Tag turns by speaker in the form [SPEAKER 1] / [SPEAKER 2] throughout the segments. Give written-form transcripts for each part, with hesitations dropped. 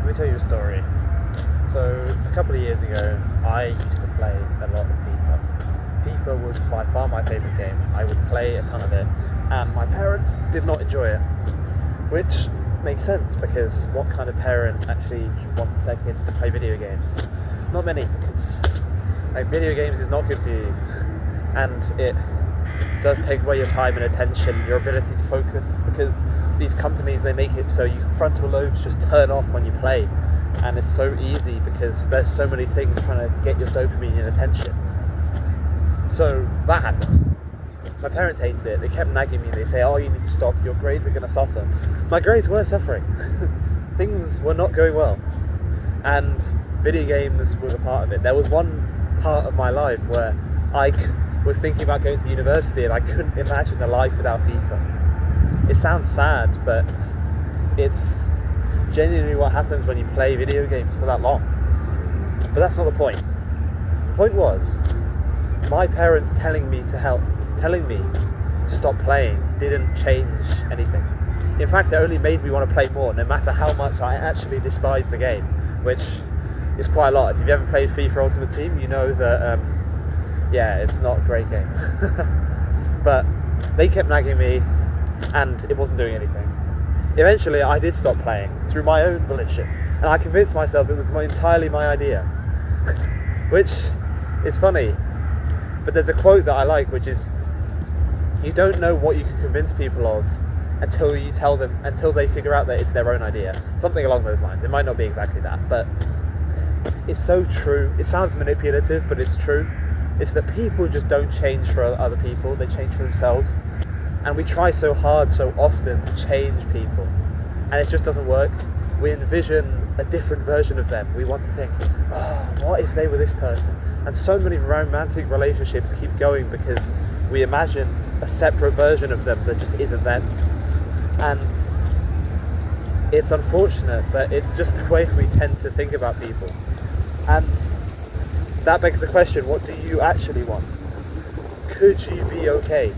[SPEAKER 1] Let me tell you a story. So a couple of years ago, I used to play a lot of FIFA. FIFA was by far my favourite game. I would play a ton of it, and my parents did not enjoy it, which makes sense because what kind of parent actually wants their kids to play video games? Not many, because video games is not good for you, and it does take away your time and attention, your ability to focus, because these companies, they make it so your frontal lobes just turn off when you play, and it's so easy because there's so many things trying to get your dopamine and attention. So that happened. My parents hated it. They kept nagging me. They say, oh, you need to stop, your grades are going to suffer. My grades were suffering. Things were not going well, and video games was a part of it. There was one part of my life where I was thinking about going to university and I couldn't imagine a life without FIFA. It sounds sad, but it's genuinely what happens when you play video games for that long. But that's not the point. The point was, my parents telling me to stop playing didn't change anything. In fact, it only made me want to play more, no matter how much I actually despise the game, which is quite a lot. If you've ever played FIFA Ultimate Team, you know that it's not a great game. But they kept nagging me and it wasn't doing anything. Eventually I did stop playing through my own volition, and I convinced myself it was entirely my idea. Which is funny, but there's a quote that I like, which is, you don't know what you can convince people of until they figure out that it's their own idea. Something along those lines. It might not be exactly that, but it's so true. It sounds manipulative, but it's true. It's that people just don't change for other people, they change for themselves. And we try so hard, so often, to change people, and it just doesn't work. We envision a different version of them. We want to think, oh, what if they were this person? And so many romantic relationships keep going because we imagine a separate version of them that just isn't them. And it's unfortunate, but it's just the way we tend to think about people. And that begs the question, what do you actually want? Could you be okay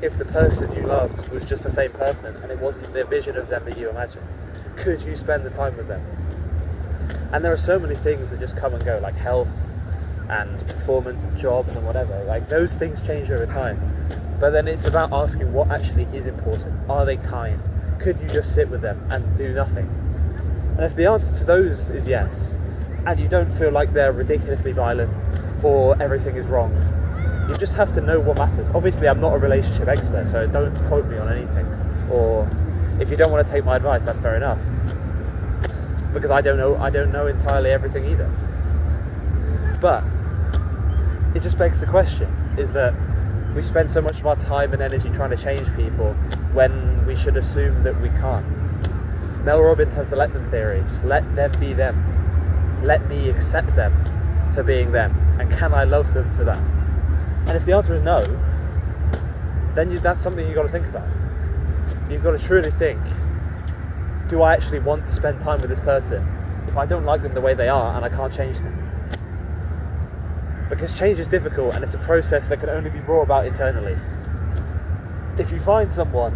[SPEAKER 1] if the person you loved was just the same person and it wasn't the vision of them that you imagined? Could you spend the time with them? And there are so many things that just come and go, like health and performance and jobs and whatever. Like, those things change over time. But then it's about asking what actually is important. Are they kind? Could you just sit with them and do nothing? And if the answer to those is yes, and you don't feel like they're ridiculously violent or everything is wrong, you just have to know what matters. Obviously, I'm not a relationship expert, so don't quote me on anything. Or if you don't want to take my advice, that's fair enough. Because I don't know entirely everything either. But it just begs the question, is that we spend so much of our time and energy trying to change people when we should assume that we can't. Mel Robbins has the let them theory. Just let them be them. Let me accept them for being them. And can I love them for that? And if the answer is no, then that's something you've got to think about. You've got to truly think, do I actually want to spend time with this person if I don't like them the way they are and I can't change them? Because change is difficult, and it's a process that can only be brought about internally. If you find someone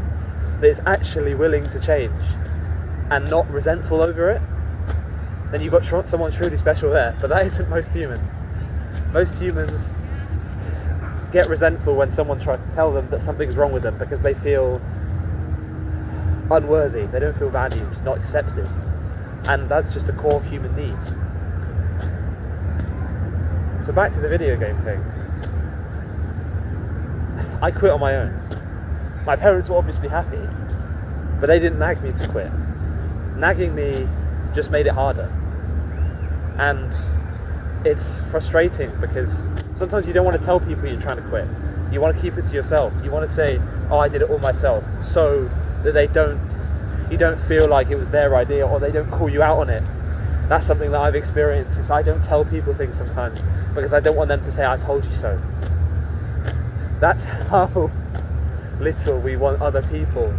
[SPEAKER 1] that is actually willing to change and not resentful over it, then you've got someone truly special there. But that isn't most humans. Most humans get resentful when someone tries to tell them that something's wrong with them because they feel unworthy, they don't feel valued, not accepted. And that's just a core human need. So back to the video game thing. I quit on my own. My parents were obviously happy, but they didn't nag me to quit. Nagging me just made it harder. And it's frustrating because sometimes you don't want to tell people you're trying to quit. You want to keep it to yourself. You want to say, oh, I did it all myself, so that you don't feel like it was their idea, or they don't call you out on it. That's something that I've experienced, is I don't tell people things sometimes because I don't want them to say, I told you so. That's how little we want other people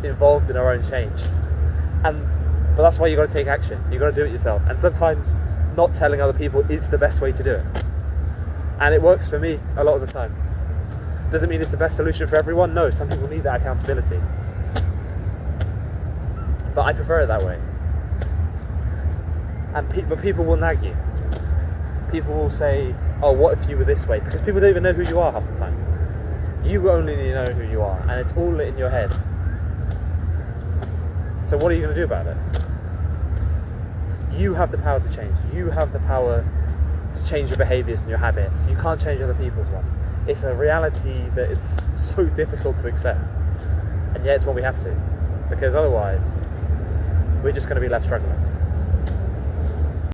[SPEAKER 1] involved in our own change. But that's why you've got to take action. You've got to do it yourself. And sometimes not telling other people is the best way to do it. And it works for me a lot of the time. Doesn't mean it's the best solution for everyone. No, some people need that accountability. But I prefer it that way. But people will nag you. People will say, "Oh, what if you were this way?" Because people don't even know who you are half the time. You only know who you are, and it's all in your head. So what are you going to do about it? You have the power to change. You have the power to change your behaviours and your habits. You can't change other people's ones. It's a reality that is so difficult to accept, and yet it's what we have to, because otherwise we're just going to be left struggling.